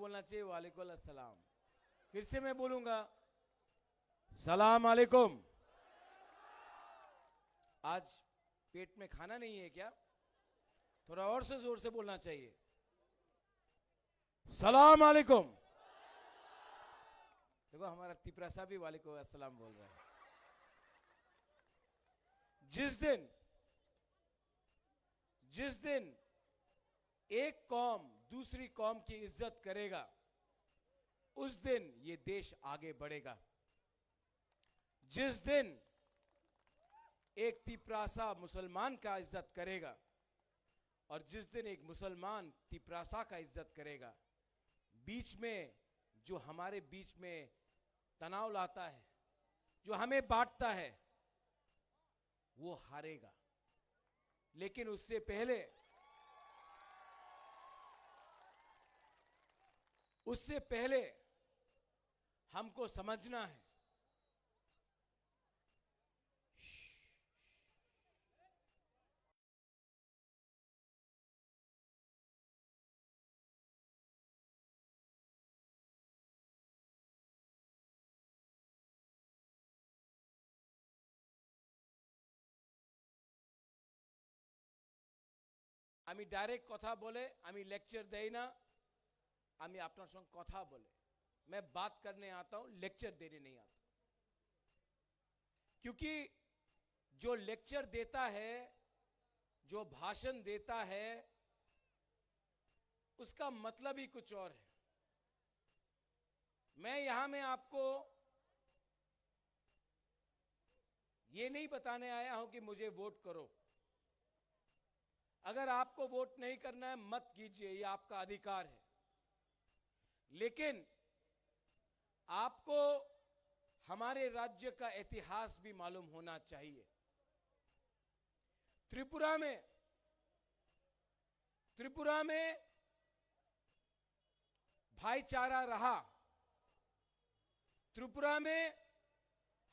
बोलना चाहिए वालेकुम अस्सलाम। फिर से मैं बोलूंगा सलाम अलैकुम। आज पेट में खाना नहीं है क्या? थोड़ा और से जोर से बोलना चाहिए। सलाम अलैकुम। देखो हमारा तिपरा साहब भी वालेकुम अस्सलाम बोल रहा है। जिस दिन एक कौम दूसरी कौम की इज्जत करेगा उस दिन ये देश आगे बढ़ेगा। जिस दिन एक तिपरासा मुसलमान का इज्जत करेगा और जिस दिन एक मुसलमान तिपरासा का इज्जत करेगा, बीच में जो हमारे बीच में तनाव लाता है, जो हमें बांटता है, वो हारेगा। लेकिन उससे पहले हमको समझना है আমি ডাইরেক্ট কথা বলে আমি লেকচাर দেই না। আমি আপনার সঙ্গে কথা বলে मैं बात करने आता हूं, लेक्चर देने नहीं आता। क्योंकि जो लेक्चर देता है, जो भाषण देता है, उसका मतलब ही कुछ और है। मैं यहां में आपको ये नहीं बताने आया हूं कि मुझे वोट करो। अगर आपको वोट नहीं करना है मत कीजिए, ये आपका अधिकार है। लेकिन आपको हमारे राज्य का इतिहास भी मालूम होना चाहिए। त्रिपुरा में भाईचारा रहा। त्रिपुरा में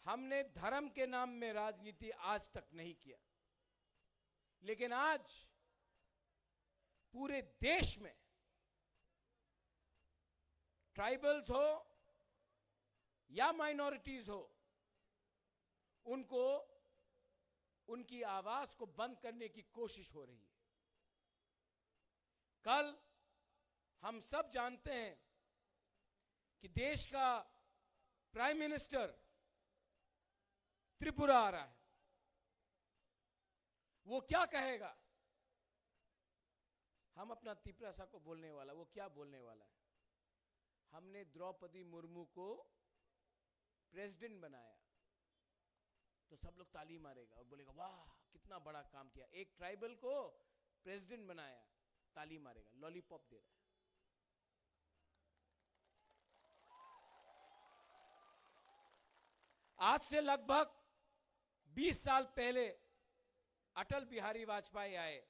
हमने धर्म के नाम में राजनीति आज तक नहीं किया। लेकिन आज पूरे देश में ट्राइबल्स हो या माइनॉरिटीज हो, उनको उनकी आवाज को बंद करने की कोशिश हो रही है। कल हम सब जानते हैं कि देश का प्राइम मिनिस्टर त्रिपुरा आ रहा है। वो क्या कहेगा? हम अपना तिपरासा को बोलने वाला, वो क्या बोलने वाला है? हमने द्रौपदी मुर्मू को प्रेसिडेंट बनाया, तो सब लोग ताली मारेगा और बोलेगा वाह कितना बड़ा काम किया। एक ट्राइबल को प्रेसिडेंट बनाया, ताली मारेगा, लॉलीपॉप दे रहा है। आज से लगभग 20 साल पहले अटल बिहारी वाजपेयी आए,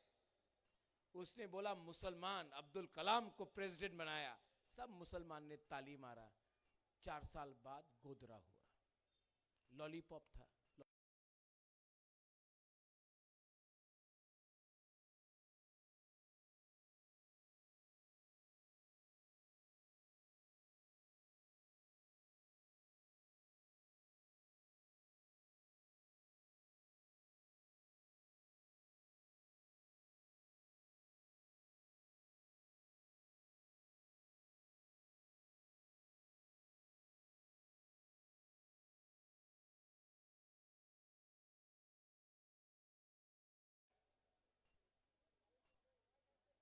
उसने बोला मुसलमान अब्दुल कलाम को प्रेसिडेंट बनाया, सब मुसलमान ने ताली मारा। 4 साल बाद गोदरा हुआ, लॉलीपॉप था।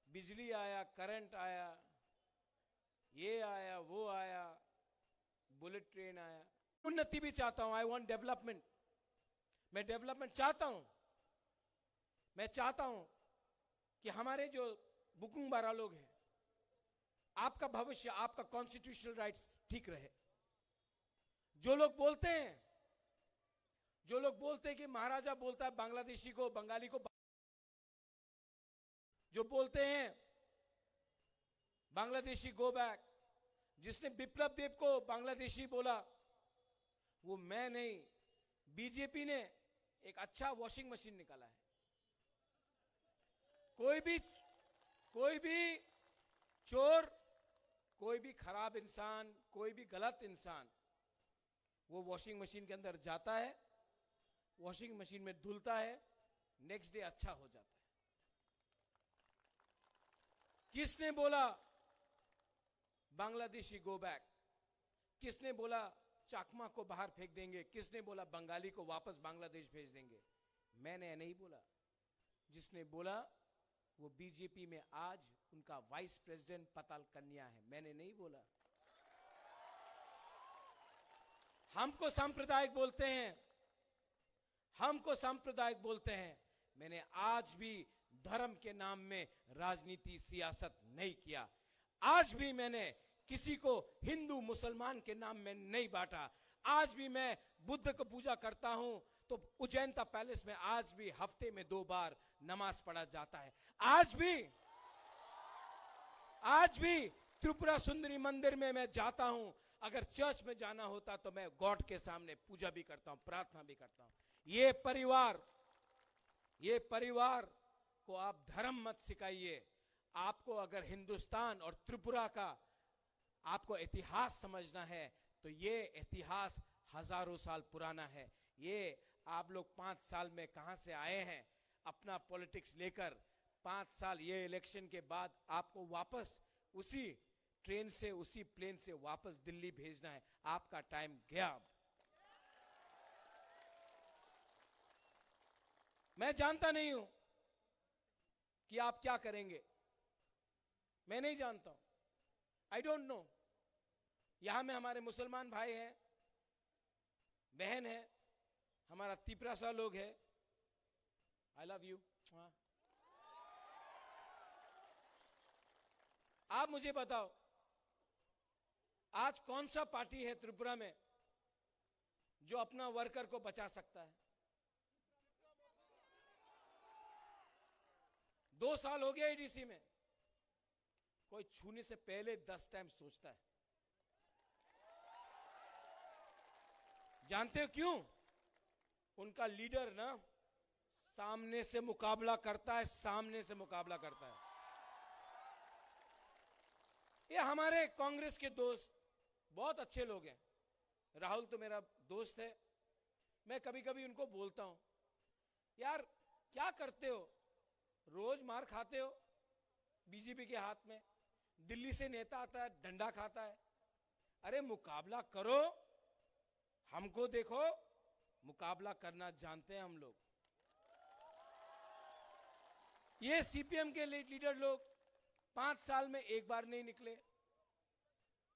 बिजली आया, करंट आया, ये आया, वो आया, बुलेट ट्रेन आया। उन्नति भी चाहता हूं, आई वांट डेवलपमेंट। मैं डेवलपमेंट चाहता हूं। मैं चाहता हूं कि हमारे जो बुकुंग बारा लोग हैं, आपका भविष्य, आपका कॉन्स्टिट्यूशनल राइट्स ठीक रहे। जो लोग बोलते हैं कि महाराजा बोलता है बांग्लादेशी को, बंगाली को, जो बोलते हैं बांग्लादेशी गो बैक, जिसने बिप्लब देव को बांग्लादेशी बोला, वो मैं नहीं, बीजेपी ने एक अच्छा वॉशिंग मशीन निकाला है। कोई भी चोर, कोई भी खराब इंसान, कोई भी गलत इंसान, वो वॉशिंग मशीन के अंदर जाता है, वॉशिंग मशीन में धुलता है, नेक्स्ट डे अच्छा हो जाता है। किसने बोला बांग्लादेशी गो बैक? किसने बोला चाकमा को बाहर फेंक देंगे? किसने बोला बंगाली को वापस बांग्लादेश भेज देंगे? मैंने नहीं बोला। जिसने बोला वो बीजेपी में आज उनका वाइस प्रेसिडेंट पताल कन्या है, मैंने नहीं बोला। हमको सांप्रदायिक बोलते हैं, हमको सांप्रदायिक बोलते हैं। मैंने आज भी धर्म के नाम में राजनीति सियासत नहीं किया। आज भी मैंने किसी को हिंदू मुसलमान के नाम में नहीं बांटा। आज भी मैं बुद्ध को पूजा करता हूं तो उज्जैनता पैलेस में आज भी हफ्ते में 2 बार नमाज पढ़ा जाता है। आज भी त्रिपुरा सुंदरी मंदिर में मैं जाता हूं। अगर चर्च में जाना होता तो मैं गॉड के सामने पूजा भी करता हूं, प्रार्थना भी करता हूं। ये परिवार को आप धर्म मत सिखाइए। आपको अगर हिंदुस्तान और त्रिपुरा का आपको इतिहास समझना है तो ये इतिहास हजारों साल पुराना है। ये आप लोग 5 साल में कहां से आए हैं अपना पॉलिटिक्स लेकर? 5 साल ये इलेक्शन के बाद आपको वापस उसी ट्रेन से, उसी प्लेन से वापस दिल्ली भेजना है। आपका टाइम गया। मैं जानता नहीं हूं कि आप क्या करेंगे, मैं नहीं जानता हूं। I don't know. यहां में हमारे मुसलमान भाई हैं, बहन है, हमारा तिपरासा लोग है। I love you. आप मुझे बताओ, आज कौन सा पार्टी है त्रिपुरा में जो अपना वर्कर को बचा सकता है? 2 साल हो गया एडीसी में, कोई छूने से पहले 10 टाइम सोचता है। जानते हो क्यों? उनका लीडर ना सामने से मुकाबला करता है, सामने से मुकाबला करता है। ये हमारे कांग्रेस के दोस्त बहुत अच्छे लोग हैं। राहुल तो मेरा दोस्त है। मैं कभी कभी उनको बोलता हूं, यार क्या करते हो, रोज मार खाते हो बीजेपी के हाथ में, दिल्ली से नेता आता है डंडा खाता है। अरे मुकाबला करो, हमको देखो, मुकाबला करना जानते हैं हम लोग। ये सीपीएम के लीडर लोग 5 साल में एक बार नहीं निकले,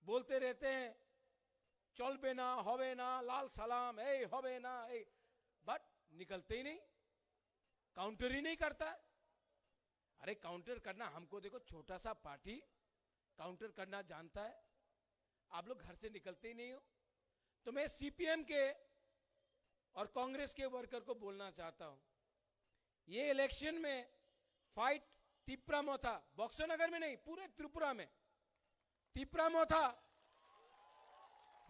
बोलते रहते हैं चलबे ना, होबे ना, लाल सलाम, ए होबे ना, ए, बट निकलते ही नहीं, काउंटर ही नहीं करता है। अरे काउंटर करना, हमको देखो छोटा सा पार्टी काउंटर करना जानता है, आप लोग घर से निकलते ही नहीं हो। तो मैं सीपीएम के और कांग्रेस के वर्कर को बोलना चाहता हूं, ये इलेक्शन में फाइट तिप्रामोथा, बक्सर नगर में नहीं, पूरे त्रिपुरा में तिप्रामोथा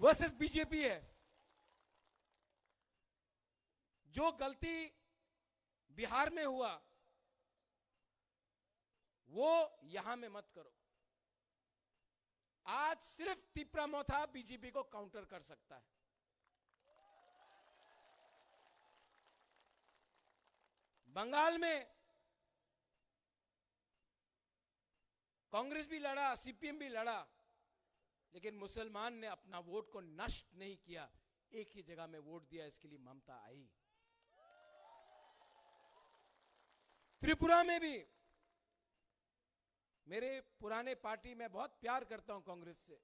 वर्सेस बीजेपी है। जो गलती बिहार में हुआ वो यहां में मत करो। आज सिर्फ तिप्रामोथा बीजेपी को काउंटर कर सकता है। बंगाल में कांग्रेस भी लड़ा, सीपीएम भी लड़ा, लेकिन मुसलमान ने अपना वोट को नष्ट नहीं किया, एक ही जगह में वोट दिया। इसके लिए ममता आई। त्रिपुरा में भी मेरे पुराने पार्टी में बहुत प्यार करता हूं कांग्रेस से,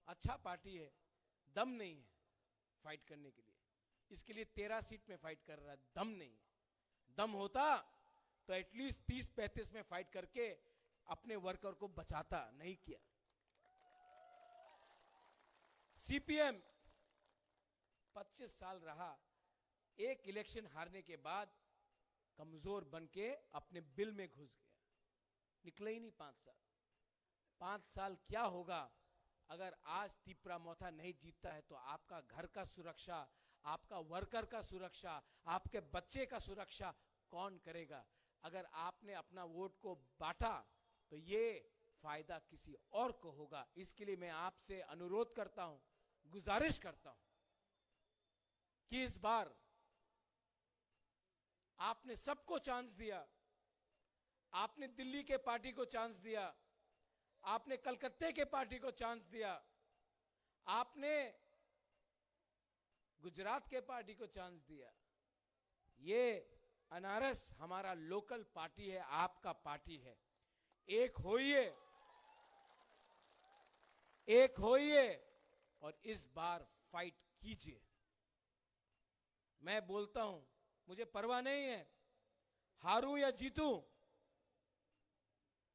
अच्छा पार्टी है, दम नहीं है फाइट करने के लिए। इसके लिए 13 सीट में फाइट कर रहा है, दम नहीं है। दम होता तो एटलीस्ट 30-35 में फाइट करके अपने वर्कर को बचाता, नहीं किया। सीपीएम 25 साल रहा, एक इलेक्शन हारने के बाद कमजोर बन के अपने बिल में घुस गया, निकले ही नहीं 5 साल। 5 साल क्या होगा अगर आज तिप्रामोथा नहीं जीतता है? तो आपका घर का सुरक्षा, आपका वर्कर का सुरक्षा, आपके बच्चे का सुरक्षा कौन करेगा? अगर आपने अपना वोट को बांटा तो ये फायदा किसी और को होगा। इसके लिए मैं आपसे अनुरोध करता हूं, गुजारिश करता हूं कि इस बार आपने सबको चांस दिया, आपने दिल्ली के पार्टी को चांस दिया, आपने कलकत्ते के पार्टी को चांस दिया, आपने गुजरात के पार्टी को चांस दिया। ये अनारस हमारा लोकल पार्टी है, आपका पार्टी है। एक होइए, एक होइए और इस बार फाइट कीजिए। मैं बोलता हूं, मुझे परवाह नहीं है हारूं या जीतूं,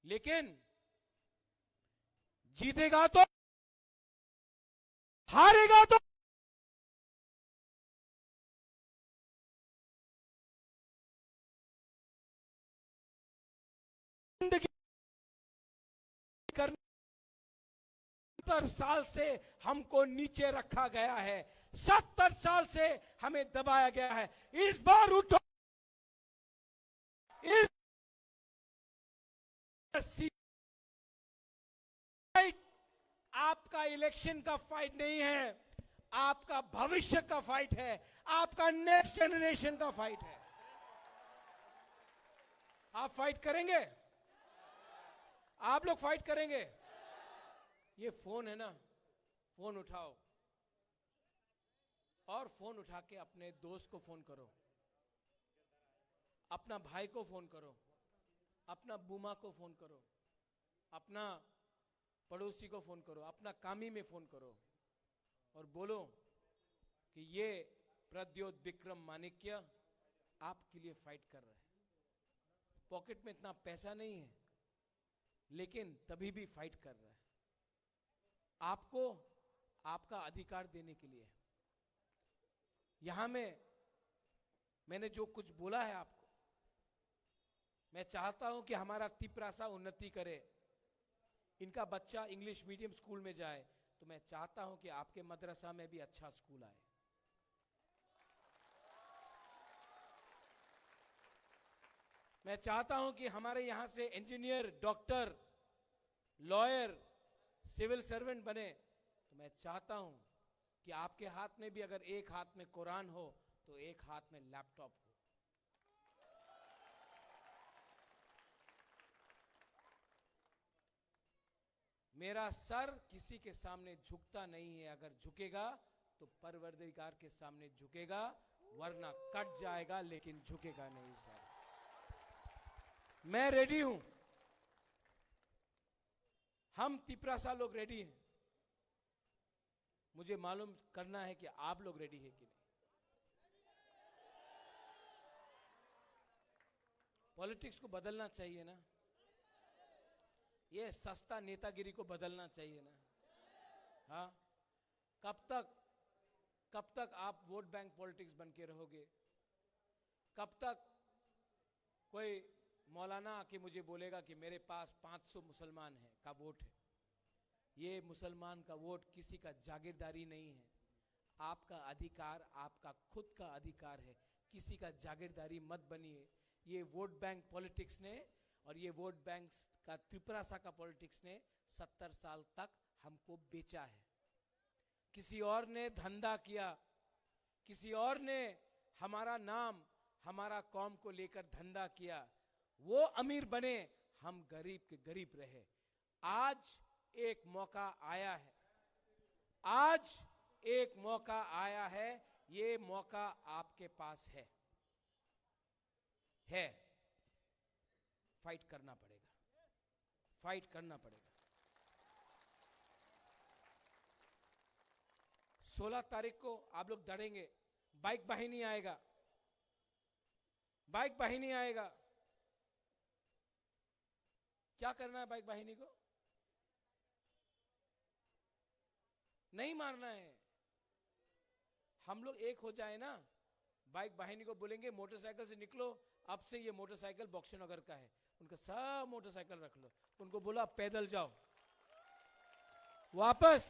लेकिन जीतेगा तो, हारेगा तो जिंदगी करने। 70 साल से हमको नीचे रखा गया है, 70 साल से हमें दबाया गया है। इस बार उठो, इस फाइट आपका इलेक्शन का फाइट नहीं है, आपका भविष्य का फाइट है, आपका नेक्स्ट जनरेशन का फाइट है। आप फाइट करेंगे, आप लोग फाइट करेंगे। ये फोन है ना, फोन उठाओ और फोन उठा के अपने दोस्त को फोन करो, अपना भाई को फोन करो, अपना बूमा को फोन करो, अपना पड़ोसी को फोन करो, अपना कामी में फोन करो और बोलो कि ये प्रद्योत विक्रम माणिक्य आपके लिए फाइट कर रहे हैं। पॉकेट में इतना पैसा नहीं है, लेकिन तभी भी फाइट कर रहा है आपको आपका अधिकार देने के लिए। यहां में मैंने जो कुछ बोला है आपको, मैं चाहता हूं कि हमारा तिपरासा उन्नति करे, इनका बच्चा इंग्लिश मीडियम स्कूल में जाए, तो मैं चाहता हूं कि आपके मदरसा में भी अच्छा स्कूल आए। मैं चाहता हूं कि हमारे यहां से engineer, doctor, lawyer, civil servant बने। तो मैं चाहता हूं कि आपके हाथ में भी अगर एक हाथ में कुरान हो तो एक हाथ में लैपटॉप हो। मेरा सर किसी के सामने झुकता नहीं है, अगर झुकेगा तो परवरदिगार के सामने झुकेगा, वरना कट जाएगा, लेकिन झुकेगा नहीं इस बार। मैं रेडी हूं, हम तिपरासा लोग रेडी हैं। मुझे मालूम करना है कि आप लोग रेडी हैं कि नहीं। पॉलिटिक्स को बदलना चाहिए ना, ये सस्ता नेतागिरी को बदलना चाहिए ना। हाँ, कब तक आप वोट बैंक पॉलिटिक्स बन के रहोगे? कब तक कोई मौलाना आके मुझे बोलेगा कि मेरे पास 500 मुसलमान हैं का वोट है? ये मुसलमान का वोट किसी का जागीरदारी नहीं है, आपका अधिकार, आपका खुद का अधिकार है। किसी का जागीरदारी मत बनिए। ये वोट बैंक पॉलिटिक्स ने और ये वोट बैंक का त्रिपुरासा का पॉलिटिक्स ने 70 साल तक हमको बेचा है। किसी और ने धंधा किया, किसी और ने हमारा नाम, हमारा कौम को लेकर धंधा किया। वो अमीर बने, हम गरीब के गरीब रहे। आज एक मौका आया है, आज एक मौका आया है, ये मौका आपके पास है। फाइट करना पड़ेगा, फाइट करना पड़ेगा। 16 तारीख को आप लोग लड़ेंगे, बाइक वाहिनी आएगा, बाइक वाहिनी आएगा। क्या करना है बाइक वाहिनी को? नहीं मारना है। हम लोग एक हो जाए ना, बाइक वाहिनी को बोलेंगे मोटरसाइकिल से निकलो, अब से ये मोटरसाइकिल बक्सीनगर का है, उनका सब मोटरसाइकिल रख लो। उनको बोला पैदल जाओ वापस।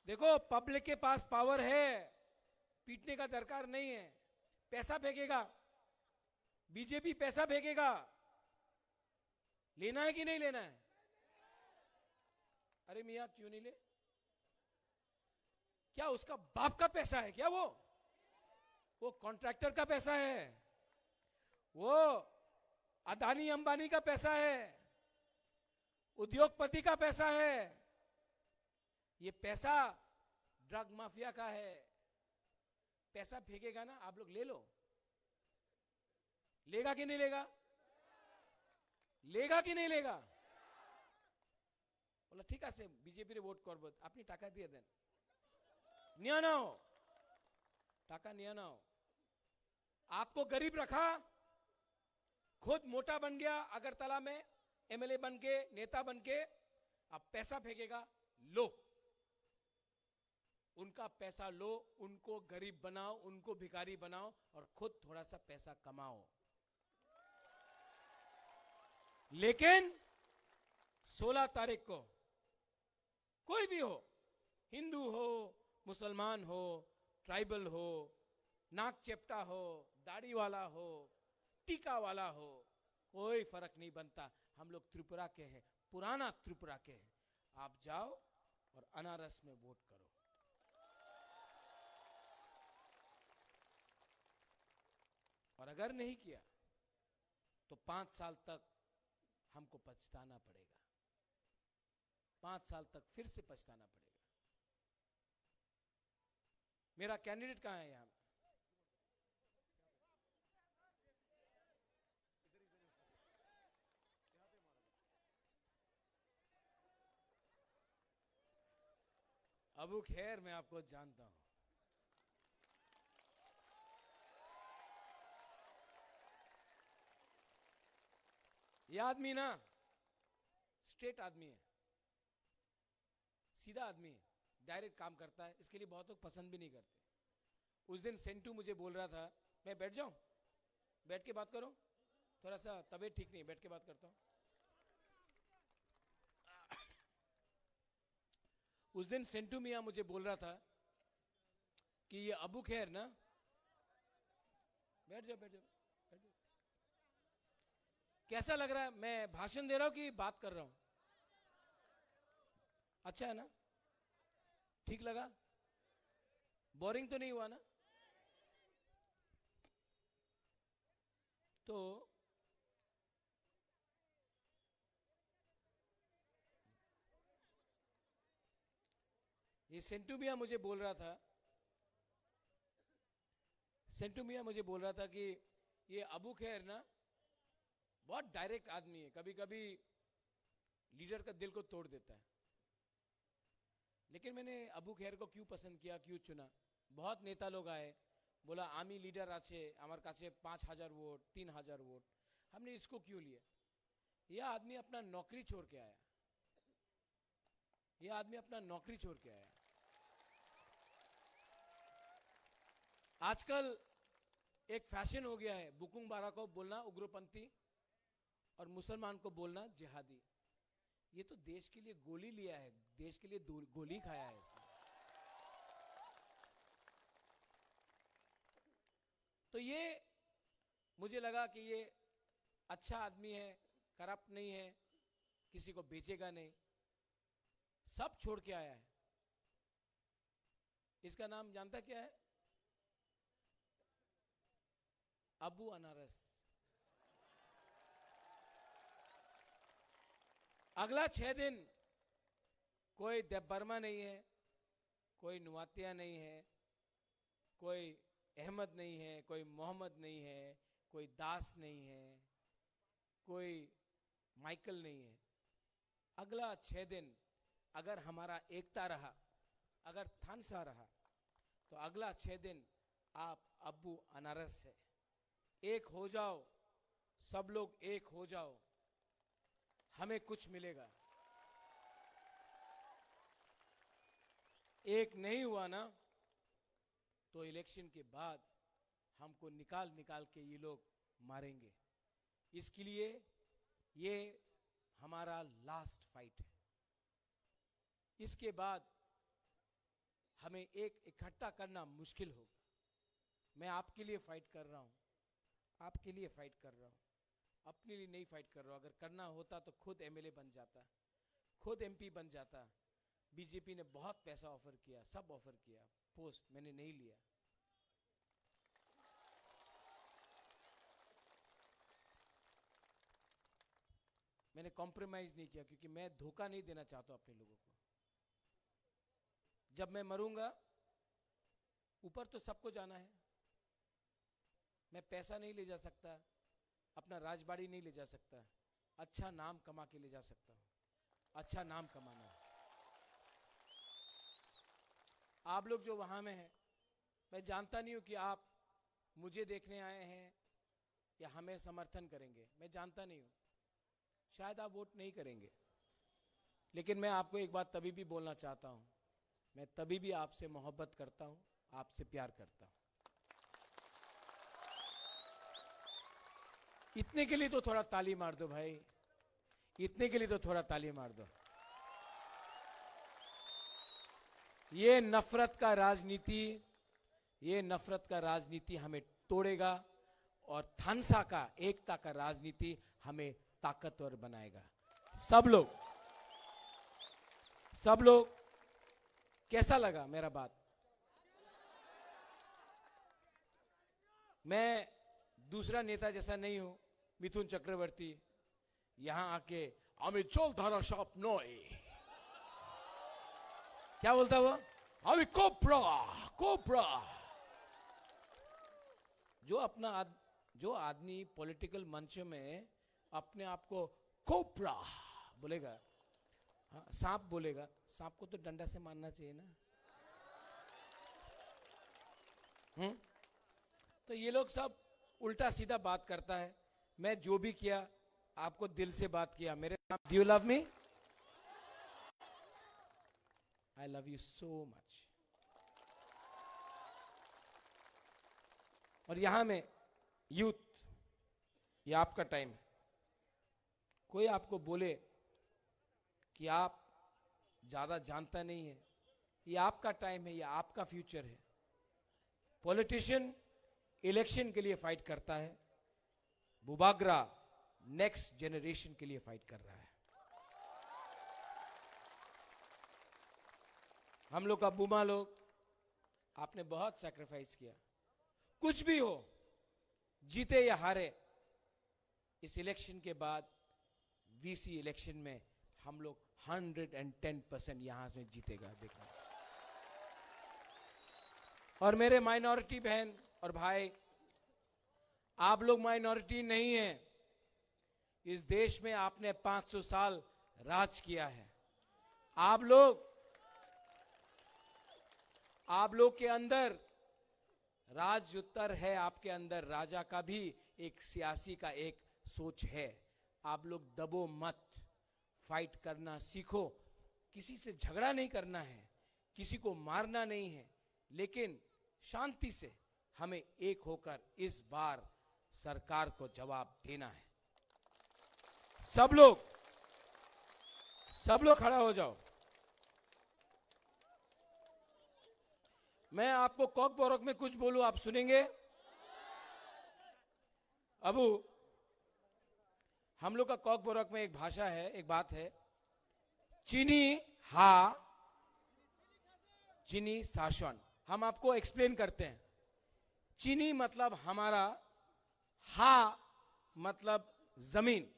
देखो पब्लिक के पास पावर है, पीटने का दरकार नहीं है। पैसा फेंकेगा, बीजेपी पैसा फेंकेगा, लेना है कि नहीं लेना है? अरे मियां क्यों नहीं ले? क्या उसका बाप का पैसा है क्या? वो कॉन्ट्रैक्टर का पैसा है, वो अदानी अंबानी का पैसा है, उद्योगपति का पैसा है। ये पैसा ड्रग माफिया का है। पैसा फेंकेगा ना, आप लोग ले लो। लेगा कि नहीं लेगा? लेगा कि नहीं लेगा? बोला ठीक है, बीजेपी रे वोट करब, अपनी टाका दिए दें, निया ना हो टाका, निया ना हो। आपको गरीब रखा, खुद मोटा बन गया अगरतला में, एमएलए बन के, नेता बन के, अब पैसा फेंकेगा। लो, उनका पैसा लो, उनको गरीब बनाओ, उनको भिखारी बनाओ और खुद थोड़ा सा पैसा कमाओ। लेकिन 16 तारीख को कोई भी हो, हिंदू हो, मुसलमान हो, ट्राइबल हो, नाक चेपटा हो, दाढ़ी वाला हो, टीका वाला हो, कोई फर्क नहीं बनता। हम लोग त्रिपुरा के हैं, पुराना त्रिपुरा के हैं। आप जाओ और अनारस में वोट करो। और अगर नहीं किया तो 5 साल तक हमको पछताना पड़ेगा। 5 साल तक फिर से पछताना पड़ेगा। मेरा कैंडिडेट कहां है? यहां अबू खैर, मैं आपको जानता हूं। ये आदमी ना स्ट्रेट आदमी है, सीधा आदमी है, डायरेक्ट काम करता है। इसके लिए बहुत लोग पसंद भी नहीं करते। उस दिन सेंटू मुझे बोल रहा था, मैं बैठ जाऊं, बैठ के बात करो, थोड़ा सा तबीयत ठीक नहीं, बैठ के बात करता हूं। उस दिन सेंटू मियां मुझे बोल रहा था कि ये अबू खैर ना, बैठ जाओ बैठ जाओ बैठ जाओ। कैसा लग रहा है? मैं भाषण दे रहा हूं कि बात कर रहा हूं? अच्छा है ना? ठीक लगा? बोरिंग तो नहीं हुआ ना? तो ये सेंटू मियां मुझे बोल रहा था, सेंटू मियां मुझे बोल रहा था कि ये अबू खैर ना बहुत डायरेक्ट आदमी है, कभी कभी लीडर का दिल को तोड़ देता है। लेकिन मैंने अबू खैर को क्यों पसंद किया, क्यों चुना? बहुत नेता लोग आए, बोला आमी लीडर आछे आमार काछे 5000 वोट, 3000 वोट। हमने इसको क्यों लिया? यह आदमी अपना नौकरी छोड़ के आया, यह आदमी अपना नौकरी छोड़ के आया। आजकल एक फैशन हो गया है बुकुंग बारा को बोलना उग्रपंथी और मुसलमान को बोलना जिहादी। ये तो देश के लिए गोली लिया है, देश के लिए गोली खाया है इसने। तो ये मुझे लगा कि ये अच्छा आदमी है, करप्ट नहीं है, किसी को बेचेगा नहीं, सब छोड़ के आया है। इसका नाम जानता क्या है? अबू अनारस। अगला 6 दिन कोई देवबर्मा नहीं है, कोई नुवातिया नहीं है, कोई अहमद नहीं है, कोई मोहम्मद नहीं है, कोई दास नहीं है, कोई माइकल नहीं है। अगला 6 दिन अगर हमारा एकता रहा, अगर थानसा रहा, तो अगला 6 दिन आप अबू अनारस है। एक हो जाओ, सब लोग एक हो जाओ, हमें कुछ मिलेगा। एक नहीं हुआ ना, तो इलेक्शन के बाद हमको निकाल निकाल के ये लोग मारेंगे। इसके लिए ये हमारा लास्ट फाइट है। इसके बाद हमें एक इकट्ठा करना मुश्किल होगा। मैं आपके लिए फाइट कर रहा हूं, आपके लिए फाइट कर रहा हूं। अपने लिए नहीं फाइट कर रहा हूं। अगर करना होता तो खुद एमएलए बन जाता, खुद एमपी बन जाता। बीजेपी ने बहुत पैसा ऑफर किया, सब ऑफर किया, पोस्ट मैंने नहीं लिया। मैंने कॉम्प्रोमाइज नहीं किया, क्योंकि मैं धोखा नहीं देना चाहता अपने लोगों को। जब मैं मरूंगा, ऊपर तो सबको जाना है, मैं पैसा नहीं ले जा सकता, अपना राजबाड़ी नहीं ले जा सकता, अच्छा नाम कमा के ले जा सकता हूं। अच्छा नाम कमाना है। आप लोग जो वहां में हैं, मैं जानता नहीं हूं कि आप मुझे देखने आए हैं या हमें समर्थन करेंगे, मैं जानता नहीं हूं। शायद आप वोट नहीं करेंगे, लेकिन मैं आपको एक बात तभी भी बोलना चाहता हूं, मैं तभी भी आपसे मोहब्बत करता हूं, आपसे प्यार करता हूं। इतने के लिए तो थोड़ा ताली मार दो भाई, इतने के लिए तो थोड़ा ताली मार दो। ये नफरत का राजनीति हमें तोड़ेगा, और थानसा का, एकता का राजनीति हमें ताकतवर बनाएगा। सब लोग कैसा लगा मेरा बात? मैं दूसरा नेता जैसा नहीं हूं, मिथुन चक्रवर्ती यहां आके अमित चोल धारा शॉप नोए, क्या बोलता वो, अमित कोपरा। जो आदमी पॉलिटिकल मंच में अपने आप को कोपरा बोलेगा, हाँ, सांप बोलेगा, सांप को तो डंडा से मारना चाहिए ना। तो ये लोग सब उल्टा सीधा बात करता है। मैं जो भी किया, आपको दिल से बात किया। मेरे नाम, do you love me? I love you so much. और यहां में यूथ, ये आपका टाइम है। कोई आपको बोले कि आप ज्यादा जानता नहीं है, ये आपका टाइम है, ये आपका फ्यूचर है। पॉलिटिशियन इलेक्शन के लिए फाइट करता है, बुबागरा नेक्स्ट जनरेशन के लिए फाइट कर रहा है। हम लोग का बुमा लोग, आपने बहुत सैक्रिफाइस किया। कुछ भी हो, जीते या हारे, इस इलेक्शन के बाद वीसी इलेक्शन में हम लोग 110% यहां से जीतेगा, देखना। और मेरे माइनॉरिटी बहन और भाई, आप लोग माइनॉरिटी नहीं हैं। इस देश में आपने 500 साल राज किया है। आप लोग के अंदर राजउत्तर है, आपके अंदर राजा का भी एक सियासी का एक सोच है। आप लोग दबो मत, फाइट करना सीखो। किसी से झगड़ा नहीं करना है, किसी को मारना नहीं है, लेकिन शांति से हमें एक होकर इस बार सरकार को जवाब देना है। सब लोग खड़ा हो जाओ। मैं आपको कॉकबोरक में कुछ बोलूं, आप सुनेंगे? अबू, हम लोग का कॉकबोरक में एक भाषा है, एक बात है, चीनी हा चीनी शासन। हम आपको एक्सप्लेन करते हैं। चीनी मतलब हमारा, हा मतलब जमीन।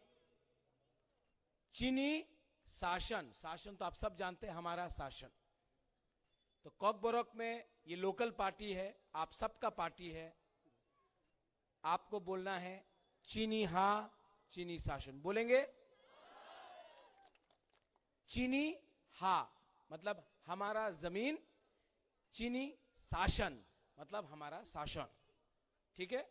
चीनी शासन, शासन तो आप सब जानते हैं, हमारा शासन। तो कॉकबोरक में ये लोकल पार्टी है, आप सबका पार्टी है। आपको बोलना है चीनी हा चीनी शासन। बोलेंगे? चीनी हा मतलब हमारा जमीन, चीनी शासन मतलब हमारा शासन। ठीक है?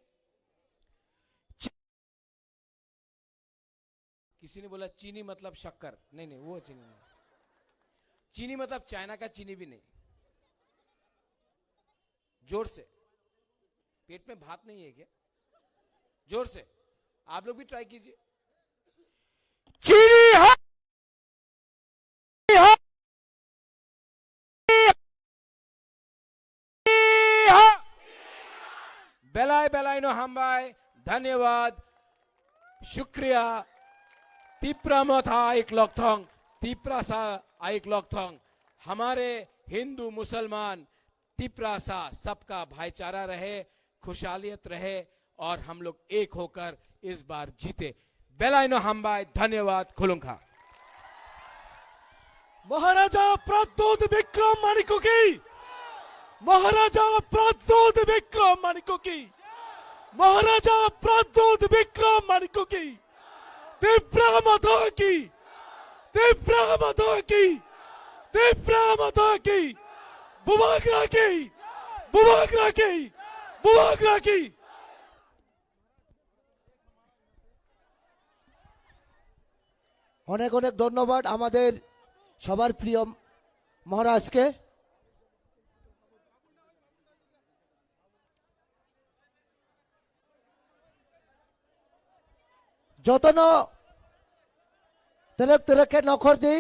किसी ने बोला चीनी मतलब शक्कर, नहीं नहीं, वो चीनी नहीं। चीनी मतलब चाइना का चीनी भी नहीं। जोर से, पेट में भात नहीं है क्या? जोर से, आप लोग भी ट्राई कीजिए। चीनी हा बेलाय बेलाय नो हम भाई, धन्यवाद। शुक्रिया तिप्रा मथा एक लॉकथोंग तिप्रा सा एक लॉकथोंग हमारे हिंदू मुसलमान तिप्रा सा सबका भाईचारा रहे खुशहालियत रहे और हम लोग एक होकर इस बार जीते बेलाइनो हम्बाई धन्यवाद खुलुंखा महाराजा प्रद्योत विक्रम माणिक्य की महाराजा प्रद्योत विक्रम माणिक्य की महाराजा प्रद्योत विक्रम माणिक्य की तिप्रा माता की तिप्रा माता की तिप्रा माता की बुबागरा की बुबागरा की बुबागरा की অনেক অনেক ধন্যবাদ আমাদের সবার প্রিয় মহারাজকে যতন তেরক তেরকে নখর দি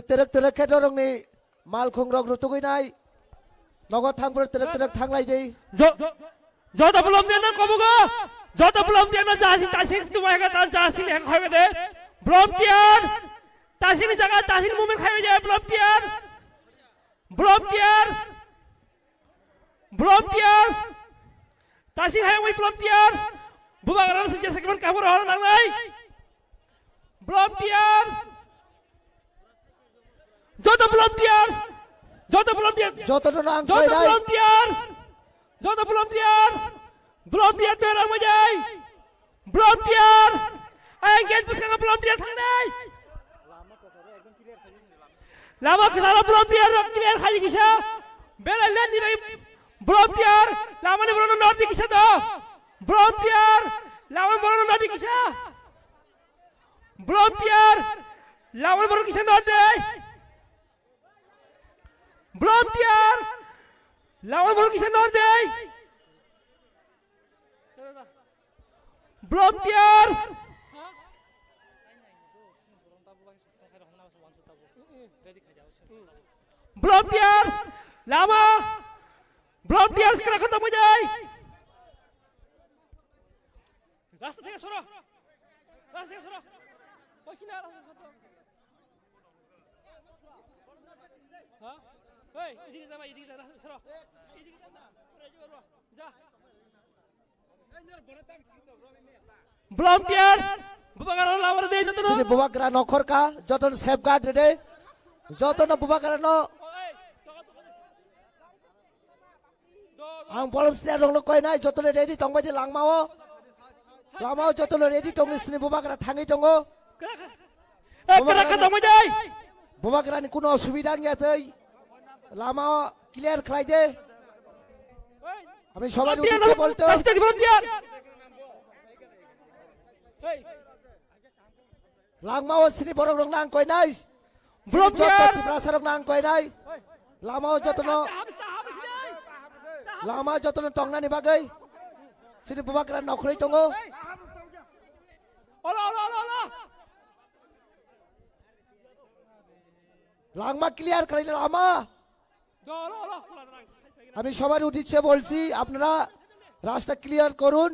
তেরক তেরকে দরংনি মাল খংরক রুতুগैनाय নগদ थांफोर तेरक तेरक थांलाय दै যত বলম দেন কবগো যত বলম দেন জাসি তাসি তোমায় কা তান জাসি লেখ হবে দে ভলান্টিয়ার্স তাসিনি জায়গা তাসিনি মুভমেন্ট খাইবে যায় ভলান্টিয়ার্স ভলান্টিয়ার্স ভলান্টিয়ার্স তাসি হাই ওই ভলান্টিয়ার্স বুবাগারান সে জেসে কেমন কাবর হল না নাই ভলান্টিয়ার্স যত ভলান্টিয়ার্স যত ভলান্টিয়ার্স যতন নাং যত কই নাই ভলান্টিয়ার্স যত ভলান্টিয়ার্স ভলান্টিয়ার তো রাম যায় ভলান্টিয়ার্স আই গেট বিসকা ভলান্টিয়ার থাকনাই লামা কসারা ভলান্টিয়ার ক্লিয়ার খালি কিসা বেলা লেন দি ভলান্টিয়ার লামানে বড় নর্দি কিসা তো ভলান্টিয়ার লামান বড় নর্দি কিসা ভলান্টিয়ার লামান বড় কিসা নর্দি ভলান্টিয়ার লামান বড় কিসা নর্দি ভলান্টিয়ার্স ভলান্টিয়ার্স লামা ভলান্টিয়ার্স কে খতম হয়ে যায় রাস্তা থেকে সরো রাস্তা থেকে সরো ওই কিনা রাস্তা সরো হ্যাঁ এই এদিকে যা ভাই এদিকে যা রাস্তা সরো এদিকে যা না যা ভলান্টিয়ার বুবাগারান লামার দেই যত সিনি বুবাগরা নখর কা যতন সেফগার্ড রে যতন বুবাগরা ন आं बलम सिना रंग कय नाय जतन रेडी तंग बायदि लांगमाओ लामाओ जतन रेडी तंग सिनि बुबागरा थाङै दङ करा खतम हो जाय बुबागरानि कुनो असुबिदा गैयाथै लामाओ क्लियर खालाय दे আমি সবার উদ্দেশ্যে বলতে ভলান্টিয়ার এই লাংমাও সিনি বরং রং নাং কয় নাই ভলান্টিয়ার ত্রিপুরা নাং কয় নাই লামাও যতন लामा जतन टंगनानि बागै सिनि बुबागरा नखरै दङ ओला ओला ओला ओला लांमा क्लियर खालाय लामा ओला ओला আমি সবার উদ্দেশ্যে বলছি আপনারা রাস্তা ক্লিয়ার করুন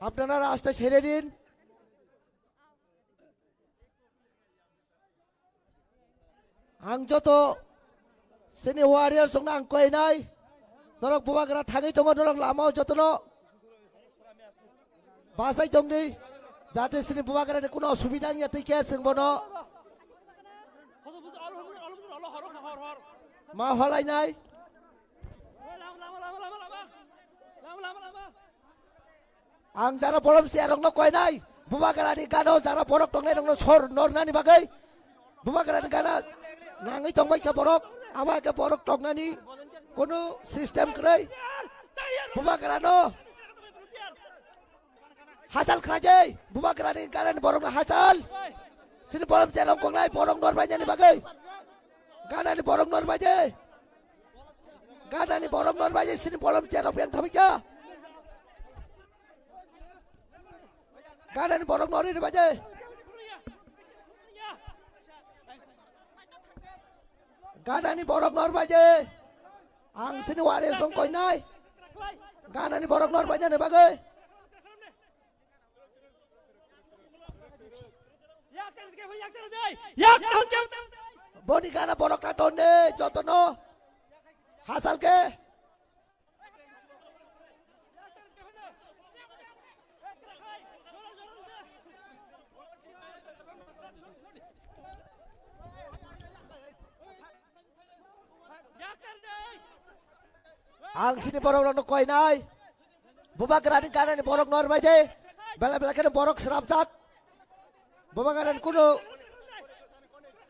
আপনারা রাস্তা ছেড়ে দিন आं जत सेनि वारियर संग आं कयनाय दरक बुबागरा थाङै दङ दरक लामाव जतन बासाय दंनि जाहाथे सेनि बुबागरानि कुनो असुबिदा गैया तैखे जोंबनो मा हलायनाय आं जारा बलम सियारंनो कयनाय बुबागरानि गानाव जारा बरक दंनाय दंनो सर नरनानि बागै बुबागरानि गाना नाङै दंबाय का बरक आमा के बरक दंनानि कुनो सिस्टेम क्रै बुबागरानो हासाल खाजे बुबागरानि गानानि बरक हासाल सिनि बलम सियारं गंनाय बरक नरबायनि बागै गानानि बरक नरबायजे गानानि बरक नरबायजे सिनि बलम सियारं बेन थाबिका गानानि बरक नरनि बायजे गानानि बरक नरबायजे आं सिनि वारियर सं कयनाय ganani borok nor banyak nih bagai. Bodi gana borok katon deh, jotono. Hasal ke? Ang sini borok nor koi nai. Buba gerani gana ni borok nor baje. Bela-bela kena borok serapsak. Buba gana kuno.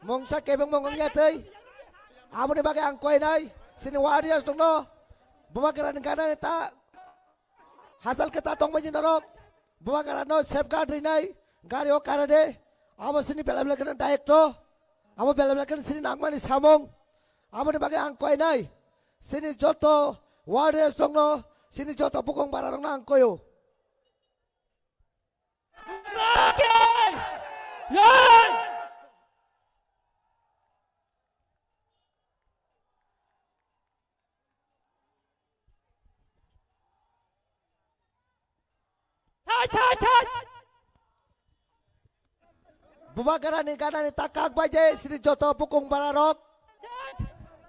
Mongsa kebeng mongongnya tei. Amo ni bagai ang koi nai. Sini warriors dong no. Buba gerani gana ni ta. Hasal kita tong baje norok. Buba gerani no safeguard rinai. Gari o karade. Amo sini bela-bela kena direct to. Amo bela-bela kena sini nangmani samong. Amo ni bagai ang koi nai. Sini joto warriors dong no. Sini joto pukong barang nang koyo. Buba garani takak baje sini joto pukung bararok.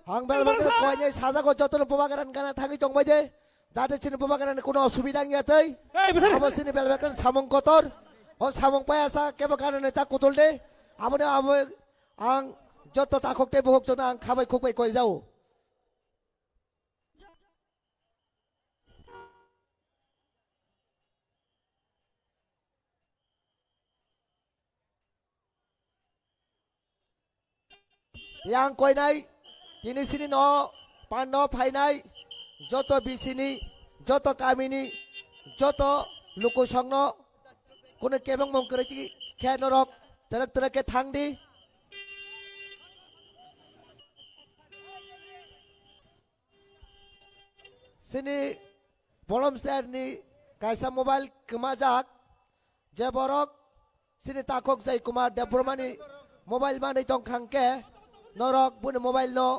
Hang bel bel koynya saja ko joto buba garan kana tangi jong baje. Jate sini buba garani kuno subidang ya tei. Abo sini bel bel samong kotor. O samong payasa kebo garani tak kutul de. Amo ne amo ang joto takok te buhok jona ang khabai khokbai koi jau. Yang koi nai kini sini no pando phai nai joto bisini joto kamini joto luku songno kuno kebang mong kereki kya norok terak ke thang di sini bolom star ni kaisa mobile kemajak je borok sini takok jai kumar debromani mobile mani tong khangke norok pun mobile no